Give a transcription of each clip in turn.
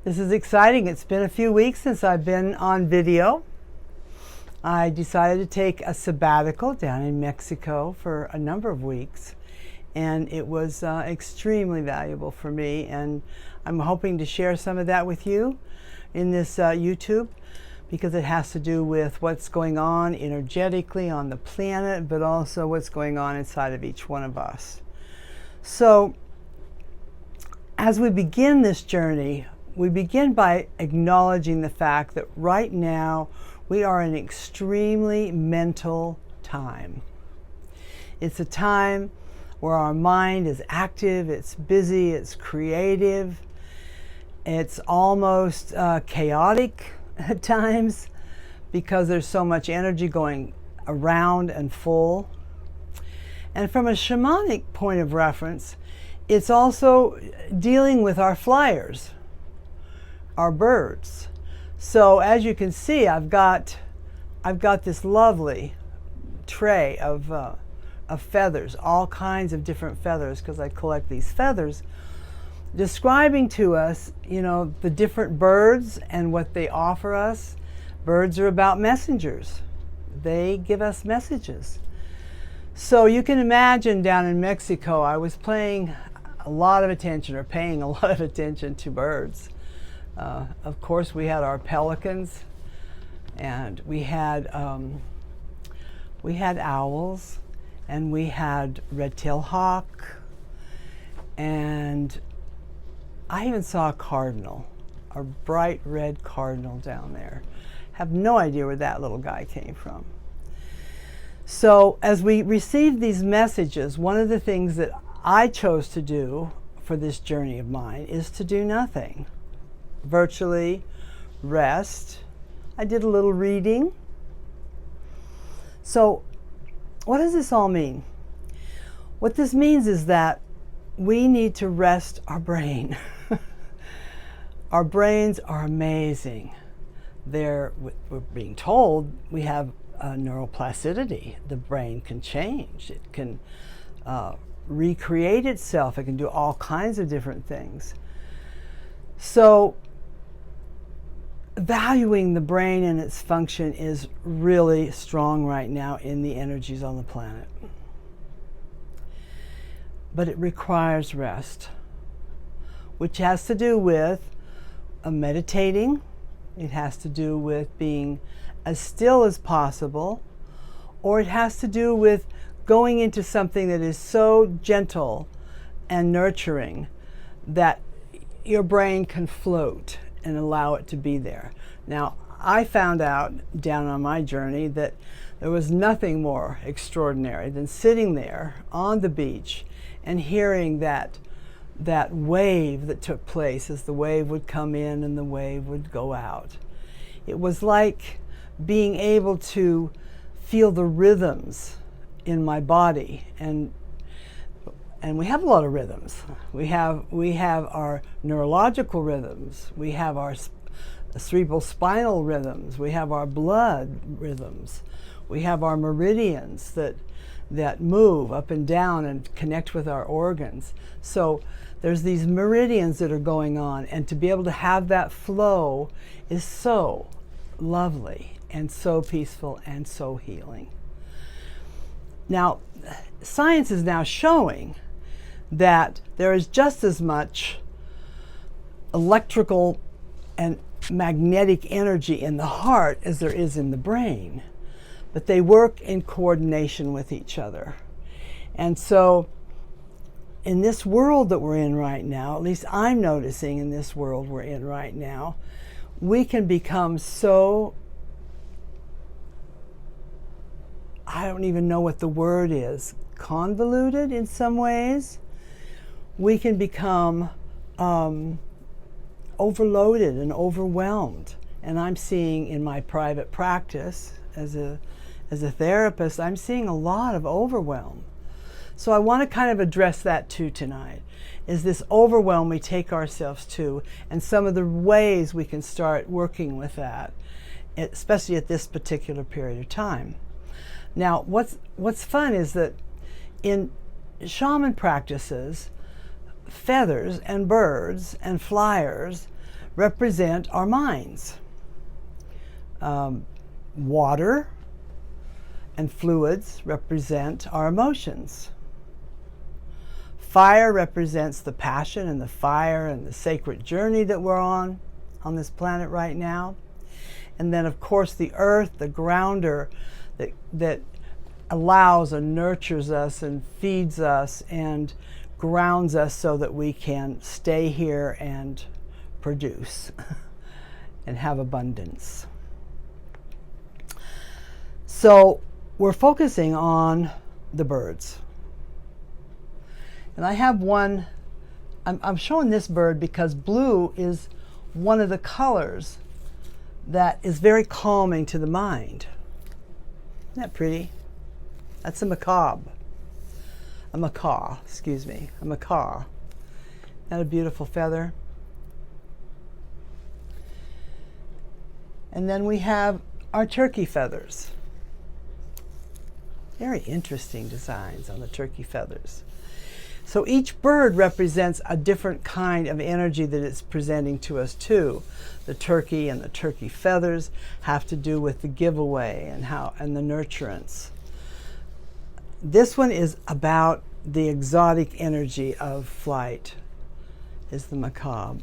This is exciting. It's been a few weeks since I've been on video. I decided to take a sabbatical down in Mexico for a number of weeks, and it was extremely valuable for me, and I'm hoping to share some of that with you in this YouTube, because it has to do with what's going on energetically on the planet, but also what's going on inside of each one of us. So as we begin this journey, we begin by acknowledging the fact that right now we are in extremely mental time. It's a time where our mind is active, it's busy, it's creative, it's almost chaotic at times because there's so much energy going around and full. And from a shamanic point of reference, it's also dealing with our flyers, our birds. So as you can see, I've got this lovely tray of feathers, all kinds of different feathers, because I collect these feathers, describing to us, you know, the different birds and what they offer us. Birds are about messengers. They give us messages. So you can imagine down in Mexico, I was paying a lot of attention to birds. Of course, we had our pelicans, and we had owls, and we had red-tailed hawk, and I even saw a cardinal, a bright red cardinal down there. Have no idea where that little guy came from. So as we received these messages, one of the things that I chose to do for this journey of mine is to do nothing. Virtually rest. I did a little reading. So what does this all mean? What this means is that we need to rest our brain. Our brains are amazing. We're being told we have neuroplasticity. The brain can change. It can recreate itself. It can do all kinds of different things. So valuing the brain and its function is really strong right now in the energies on the planet. But it requires rest, which has to do with meditating. It has to do with being as still as possible, or it has to do with going into something that is so gentle and nurturing that your brain can float and allow it to be there. Now, I found out down on my journey that there was nothing more extraordinary than sitting there on the beach and hearing that wave that took place as the wave would come in and the wave would go out. It was like being able to feel the rhythms in my body, and we have a lot of rhythms. We have our neurological rhythms, we have our cerebral spinal rhythms, we have our blood rhythms, we have our meridians that move up and down and connect with our organs. So there's these meridians that are going on, and to be able to have that flow is so lovely and so peaceful and so healing. Now, science is now showing that there is just as much electrical and magnetic energy in the heart as there is in the brain, but they work in coordination with each other. And so in this world that we're in right now, at least I'm noticing in this world we're in right now, we can become so, I don't even know what the word is, convoluted in some ways. We can become overloaded and overwhelmed. And I'm seeing in my private practice as a therapist, I'm seeing a lot of overwhelm. So I want to kind of address that too tonight, is this overwhelm we take ourselves to, and some of the ways we can start working with that, especially at this particular period of time. Now, what's fun is that in shaman practices, feathers and birds and flyers represent our minds. Water and fluids represent our emotions. Fire represents the passion and the fire and the sacred journey that we're on this planet right now. And then, of course, the earth, the grounder that allows and nurtures us and feeds us and grounds us so that we can stay here and produce and have abundance. So we're focusing on the birds. And I have one, I'm showing this bird because blue is one of the colors that is very calming to the mind. Isn't that pretty? That's a macaw. A macaw, excuse me, a macaw. Isn't that a beautiful feather? And then we have our turkey feathers. Very interesting designs on the turkey feathers. So each bird represents a different kind of energy that it's presenting to us too. The turkey and the turkey feathers have to do with the giveaway and the nurturance. This one is about the exotic energy of flight, is the macaw.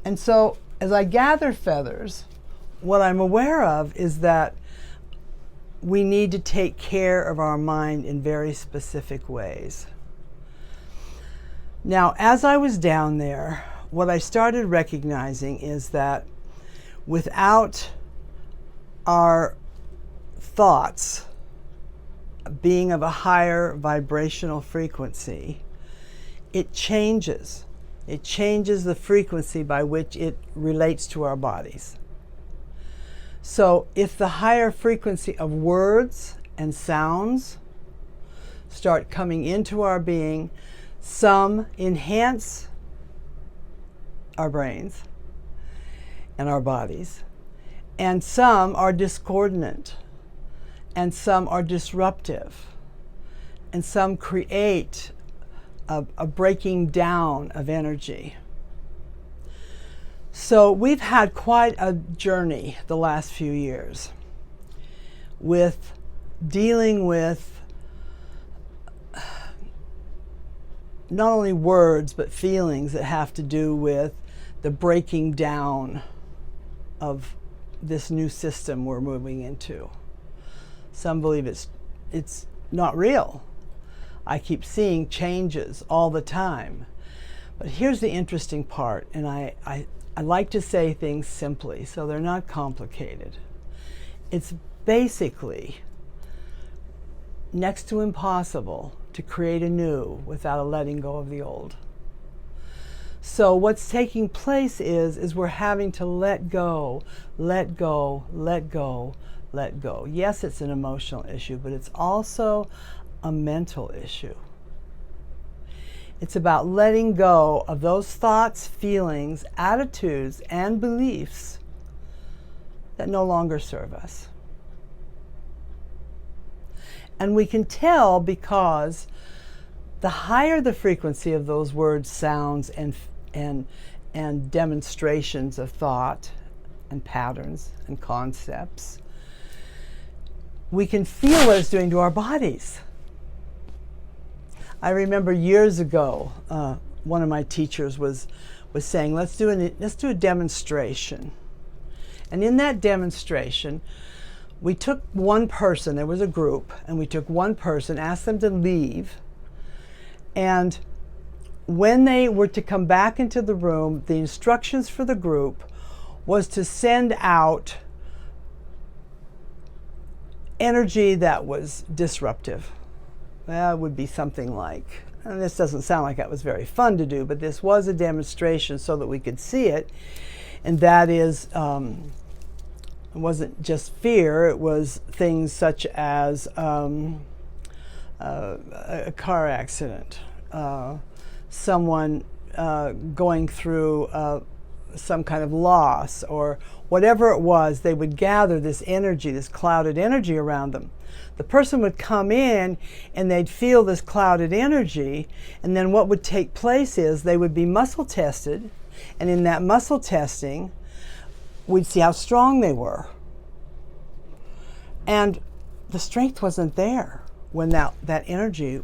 And so as I gather feathers, what I'm aware of is that we need to take care of our mind in very specific ways. Now, as I was down there, what I started recognizing is that without our thoughts being of a higher vibrational frequency, it changes. It changes the frequency by which it relates to our bodies. So if the higher frequency of words and sounds start coming into our being, some enhance our brains and our bodies, and some are discordant, and some are disruptive, and some create a breaking down of energy. So we've had quite a journey the last few years with dealing with not only words but feelings that have to do with the breaking down of this new system we're moving into. Some believe it's not real. I keep seeing changes all the time. But here's the interesting part, and I like to say things simply so they're not complicated. It's basically next to impossible to create a new without a letting go of the old. So what's taking place is we're having to let go, let go, let go, let go. Yes, it's an emotional issue, but it's also a mental issue. It's about letting go of those thoughts, feelings, attitudes, and beliefs that no longer serve us. And we can tell because the higher the frequency of those words, sounds, and demonstrations of thought and patterns and concepts, we can feel what it's doing to our bodies. I remember years ago, one of my teachers was saying, let's do a demonstration. And in that demonstration, we took one person, there was a group, and we took one person, asked them to leave, and when they were to come back into the room, the instructions for the group was to send out energy that was disruptive. Well, it would be something like, and this doesn't sound like that was very fun to do, but this was a demonstration so that we could see it, and that is, it wasn't just fear, it was things such as a car accident, someone going through some kind of loss or whatever it was, they would gather this energy, this clouded energy around them. The person would come in and they'd feel this clouded energy, and then what would take place is they would be muscle tested, and in that muscle testing, we'd see how strong they were. And the strength wasn't there when that energy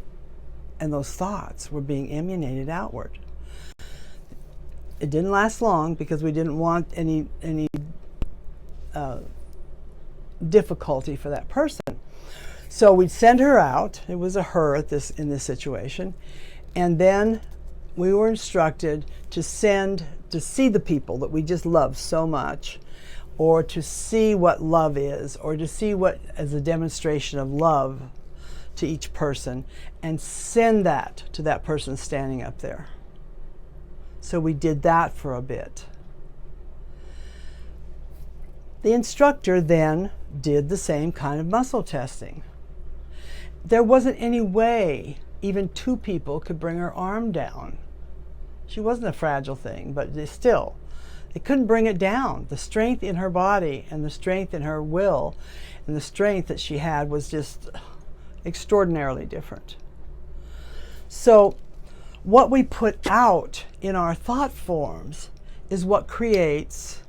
and those thoughts were being emanated outward. It didn't last long because we didn't want any difficulty for that person. So we'd send her out. It was a her in this situation. And then we were instructed to see the people that we just love so much, or to see what love is, or to see what as a demonstration of love to each person, and send that to that person standing up there. So we did that for a bit. The instructor then did the same kind of muscle testing. There wasn't any way even two people could bring her arm down. She wasn't a fragile thing, but they couldn't bring it down. The strength in her body and the strength in her will and the strength that she had was just extraordinarily different. So what we put out in our thought forms is what creates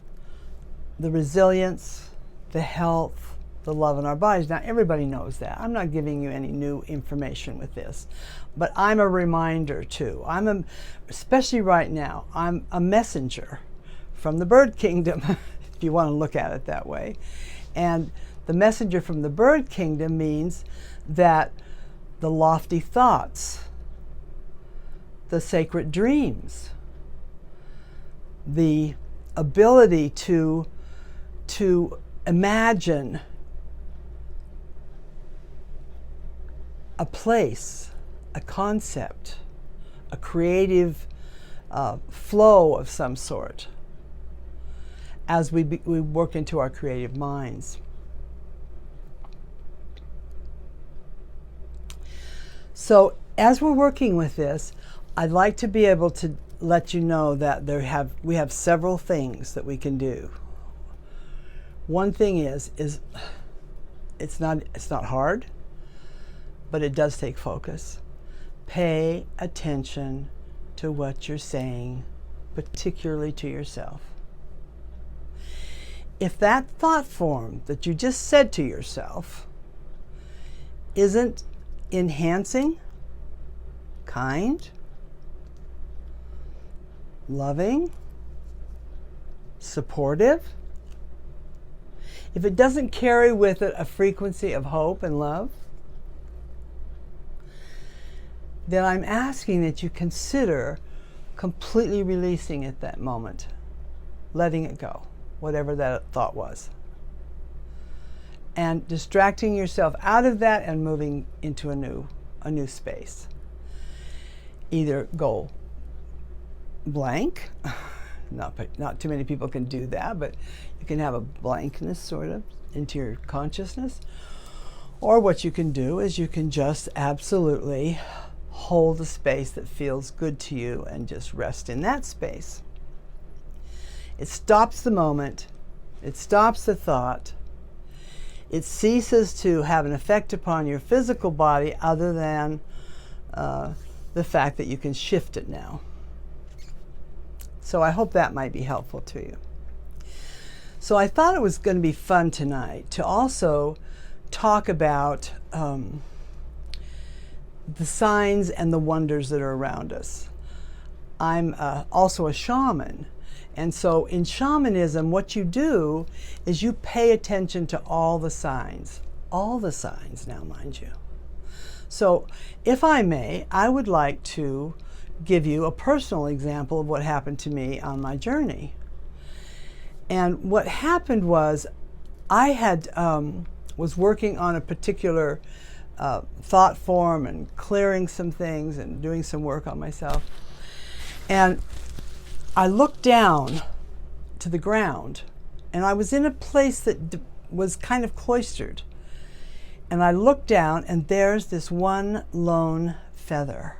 the resilience, the health, the love in our bodies. Now, everybody knows that. I'm not giving you any new information with this, but I'm a reminder too. Especially right now, I'm a messenger from the bird kingdom, if you want to look at it that way. And the messenger from the bird kingdom means that the lofty thoughts, the sacred dreams, the ability to imagine a place, a concept, a creative flow of some sort as we work into our creative minds. So as we're working with this, I'd like to be able to let you know that we have several things that we can do. One thing is it's not hard, but it does take focus. Pay attention to what you're saying, particularly to yourself. If that thought form that you just said to yourself isn't enhancing, kind, loving, supportive, if it doesn't carry with it a frequency of hope and love, then I'm asking that you consider completely releasing it that moment, letting it go, whatever that thought was, and distracting yourself out of that and moving into a new space. Either go blank, not too many people can do that, but you can have a blankness sort of into your consciousness. Or what you can do is you can just absolutely hold a space that feels good to you and just rest in that space. It stops the moment, it stops the thought, it ceases to have an effect upon your physical body other than the fact that you can shift it now. So I hope that might be helpful to you. So I thought it was going to be fun tonight to also talk about the signs and the wonders that are around us. I'm also a shaman. And so in shamanism, what you do is you pay attention to all the signs now, mind you. So if I may, I would like to give you a personal example of what happened to me on my journey. And what happened was I was working on a particular thought form and clearing some things and doing some work on myself. And I looked down to the ground, and I was in a place that was kind of cloistered. And I looked down, and there's this one lone feather.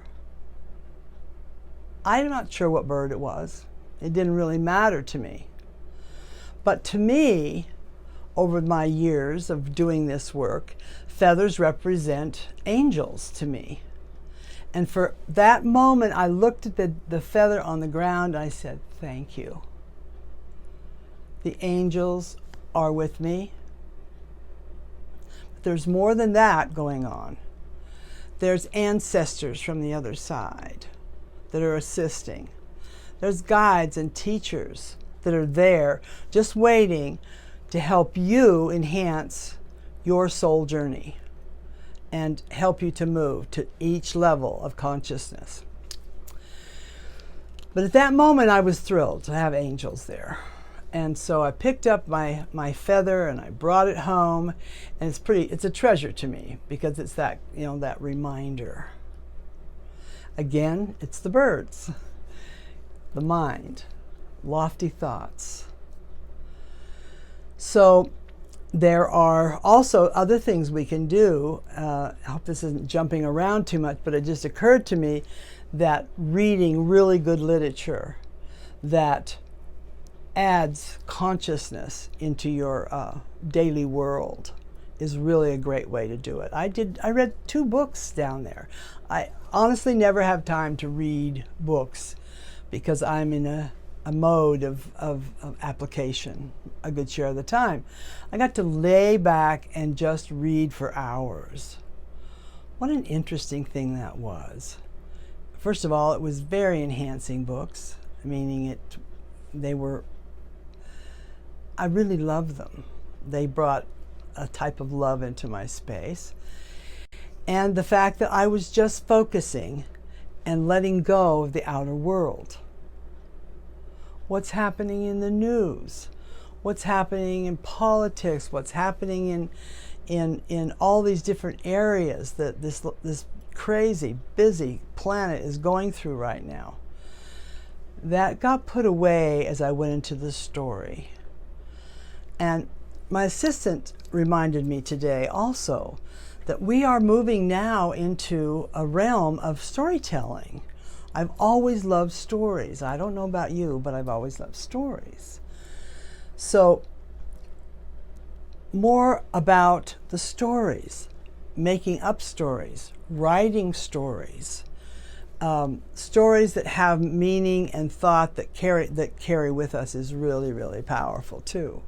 I'm not sure what bird it was. It didn't really matter to me. But to me, over my years of doing this work, feathers represent angels to me. And for that moment, I looked at the feather on the ground and I said, thank you. The angels are with me. But there's more than that going on. There's ancestors from the other side that are assisting. There's guides and teachers that are there just waiting to help you enhance your soul journey and help you to move to each level of consciousness. But at that moment, I was thrilled to have angels there. And so I picked up my feather and I brought it home, and it's a treasure to me because it's that, that reminder. Again, it's the birds, the mind, lofty thoughts. So there are also other things we can do. I hope this isn't jumping around too much, but it just occurred to me that reading really good literature that adds consciousness into your daily world is really a great way to do it. I read 2 books down there. I honestly never have time to read books because I'm in a mode of application a good share of the time. I got to lay back and just read for hours. What an interesting thing that was. First of all, it was very enhancing books, meaning I really loved them. They brought a type of love into my space. And the fact that I was just focusing and letting go of the outer world. What's happening in the news? What's happening in politics? What's happening in all these different areas that this crazy, busy planet is going through right now? That got put away as I went into the story. And my assistant reminded me today also that we are moving now into a realm of storytelling. I've always loved stories. I don't know about you, but I've always loved stories. So, more about the stories, making up stories, writing stories, stories that have meaning and thought that carry with us is really, really powerful too.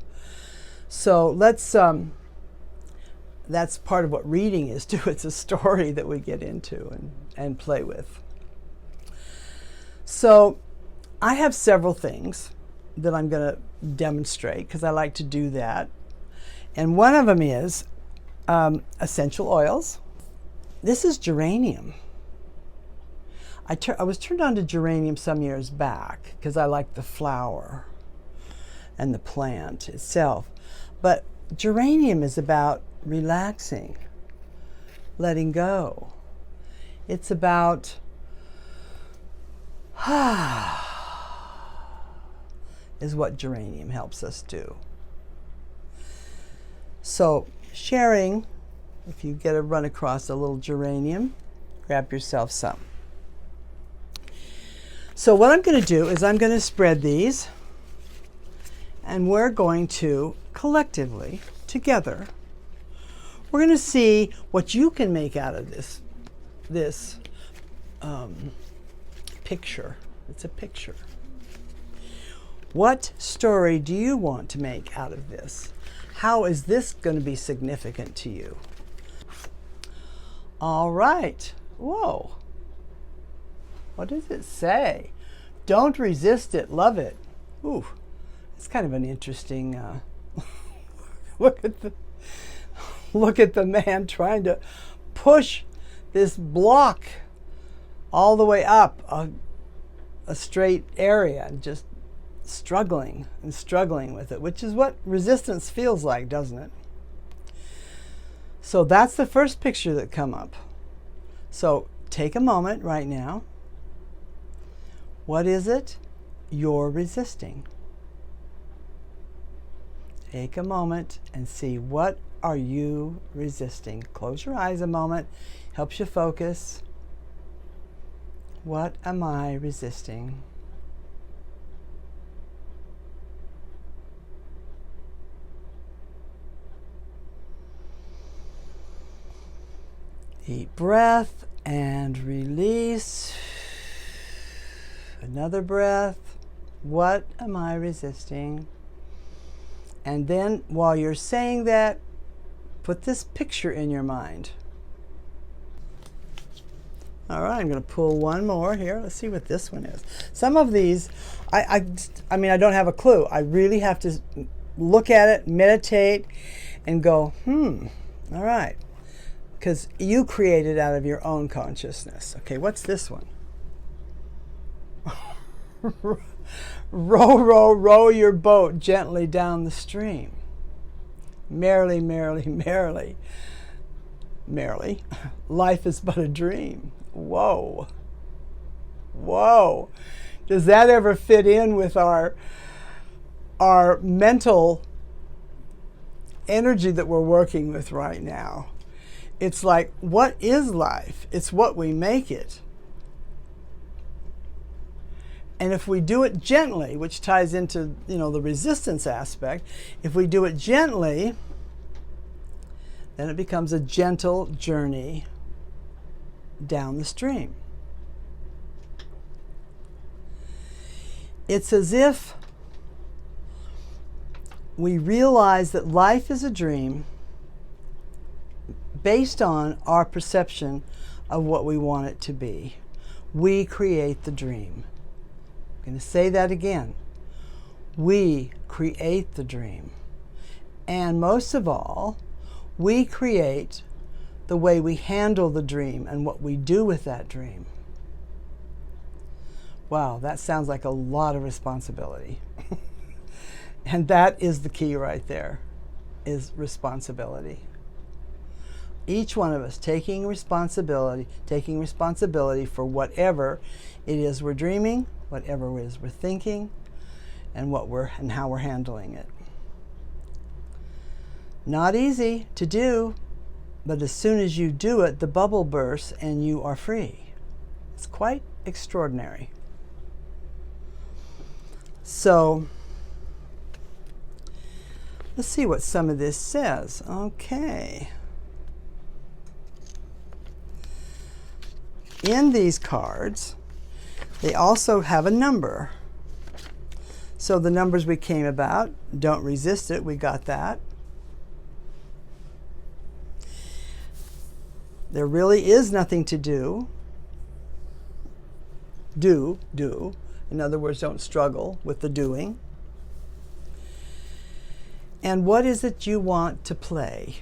So that's part of what reading is too. It's a story that we get into and play with. So I have several things that I'm going to demonstrate because I like to do that. And one of them is essential oils. This is geranium. I was turned on to geranium some years back because I like the flower and the plant itself. But geranium is about relaxing, letting go. It's about is what geranium helps us do. So sharing, if you get a run across a little geranium, grab yourself some. So what I'm going to do is I'm going to spread these, and we're going to collectively, together, we're going to see what you can make out of this picture. It's a picture. What story do you want to make out of this? How is this going to be significant to you? All right. Whoa. What does it say? Don't resist it, love it. Ooh, it's kind of an interesting look at the man trying to push this block all the way up a straight area and just struggling with it, which is what resistance feels like, doesn't it? So that's the first picture that come up. So take a moment right now. What is it you're resisting? Take a moment and see, what are you resisting? Close your eyes a moment, helps you focus. What am I resisting? Deep breath and release. Another breath. What am I resisting? And then while you're saying that, put this picture in your mind. All right, I'm going to pull one more here. Let's see what this one is. Some of these, I mean, I don't have a clue. I really have to look at it, meditate, and go, all right. Because you create it out of your own consciousness. Okay, what's this one? Row, row, row your boat gently down the stream. Merrily, merrily, merrily. Merrily. Life is but a dream. Whoa. Whoa. Does that ever fit in with our mental energy that we're working with right now? It's like, what is life? It's what we make it. And if we do it gently, which ties into, the resistance aspect, if we do it gently, then it becomes a gentle journey down the stream. It's as if we realize that life is a dream based on our perception of what we want it to be. We create the dream. I'm going to say that again. We create the dream. And most of all, we create the way we handle the dream and what we do with that dream. Wow, that sounds like a lot of responsibility. And that is the key right there, is responsibility. Each one of us taking responsibility for whatever it is we're dreaming, whatever it is we're thinking, and how we're handling it. Not easy to do, but as soon as you do it, the bubble bursts and you are free. It's quite extraordinary. So, let's see what some of this says. Okay. In these cards, they also have a number. So the numbers we came about, don't resist it, we got that. There really is nothing to do. Do. In other words, don't struggle with the doing. And what is it you want to play?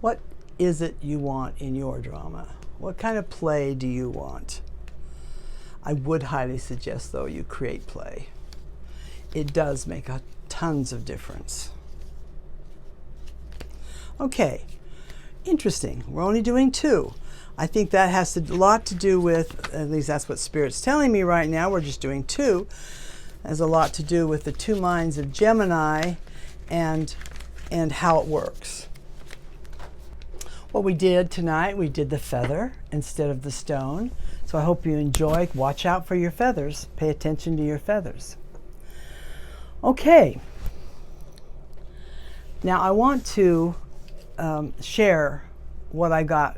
What is it you want in your drama? What kind of play do you want? I would highly suggest, though, you create play. It does make tons of difference. Okay, interesting. We're only doing 2. I think that has a lot to do with, at least that's what Spirit's telling me right now, we're just doing 2. Has a lot to do with the 2 minds of Gemini and how it works. What we did tonight, we did the feather instead of the stone. So I hope you enjoy. Watch out for your feathers. Pay attention to your feathers. Okay. Now I want to share what I got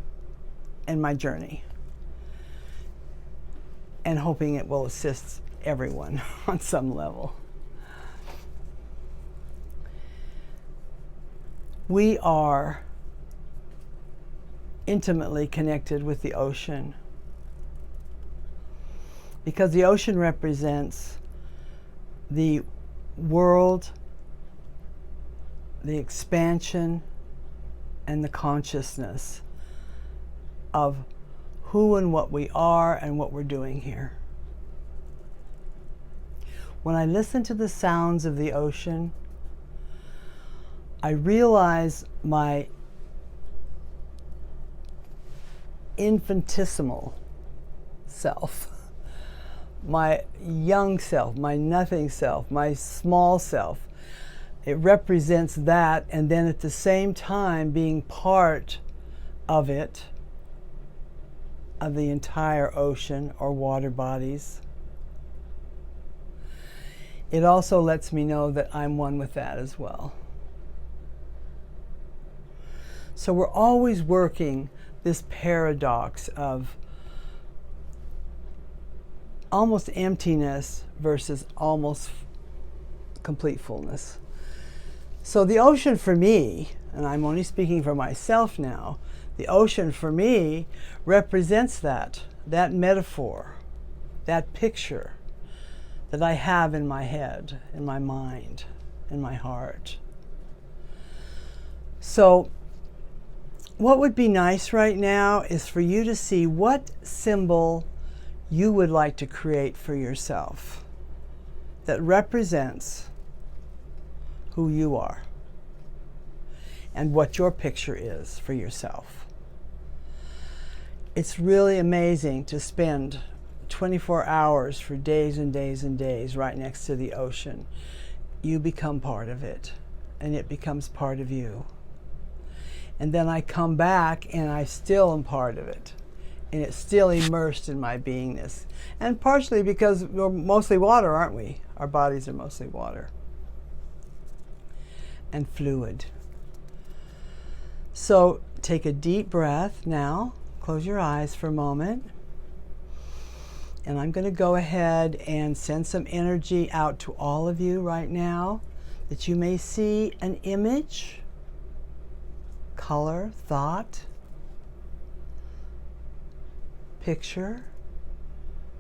in my journey, and hoping it will assist everyone on some level. We are intimately connected with the ocean, because the ocean represents the world, the expansion, and the consciousness of who and what we are and what we're doing here. When I listen to the sounds of the ocean, I realize my infinitesimal self, my young self, my nothing self, my small self. It represents that, and then at the same time being part of it, of the entire ocean or water bodies. It also lets me know that I'm one with that as well. So we're always working this paradox of almost emptiness versus almost complete fullness. So the ocean for me, and I'm only speaking for myself now, the ocean for me represents that metaphor, that picture that I have in my head, in my mind, in my heart. So what would be nice right now is for you to see what symbol you would like to create for yourself that represents who you are and what your picture is for yourself. It's really amazing to spend 24 hours for days and days and days right next to the ocean. You become part of it, and it becomes part of you. And then I come back and I still am part of it. And it's still immersed in my beingness. And partially because we're mostly water, aren't we? Our bodies are mostly water and fluid. So take a deep breath now. Close your eyes for a moment. And I'm going to go ahead and send some energy out to all of you right now that you may see an image, color, thought, picture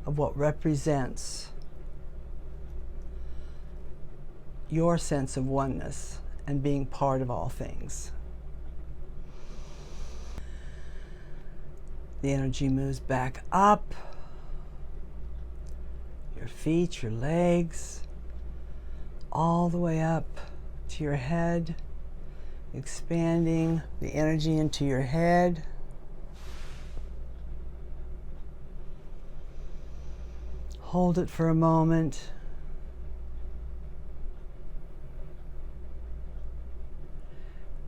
of what represents your sense of oneness and being part of all things. The energy moves back up, your feet, your legs, all the way up to your head, expanding the energy into your head. Hold it for a moment.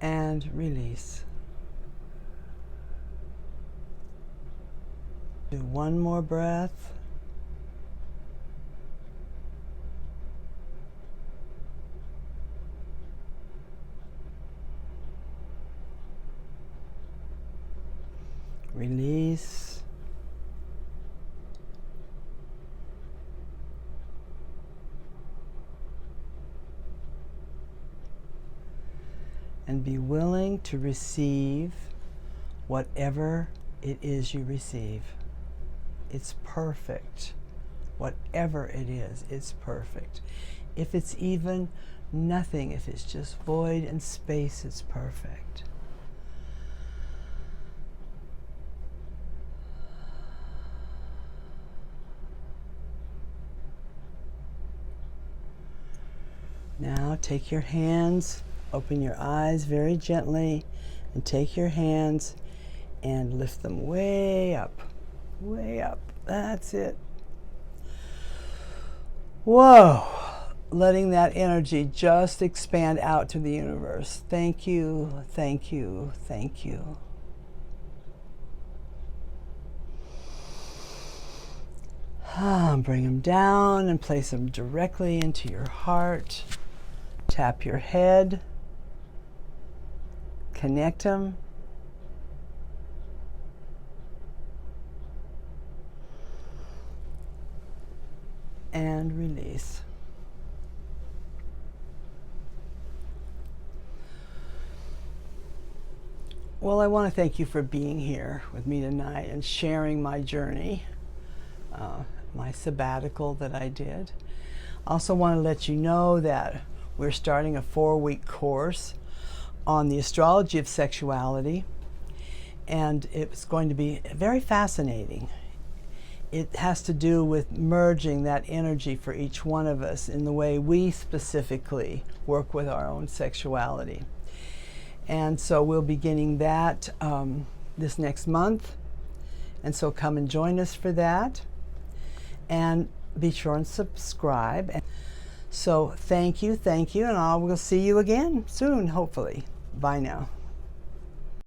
And release. Do one more breath. Release. And be willing to receive whatever it is you receive. It's perfect. Whatever it is, it's perfect. If it's even nothing, if it's just void and space, it's perfect. Now take your hands, open your eyes very gently, and take your hands and lift them way up, way up. That's it. Whoa. Letting that energy just expand out to the universe. Thank you, thank you, thank you. Bring them down and place them directly into your heart. Tap your head. Connect them. And release. Well, I want to thank you for being here with me tonight and sharing my journey, my sabbatical that I did. I also want to let you know that we're starting a 4-week course on the astrology of sexuality, and it's going to be very fascinating. It has to do with merging that energy for each one of us in the way we specifically work with our own sexuality. And so we'll be beginning that this next month. And so come and join us for that. And be sure and subscribe. So thank you, and I will see you again soon, hopefully. Bye now.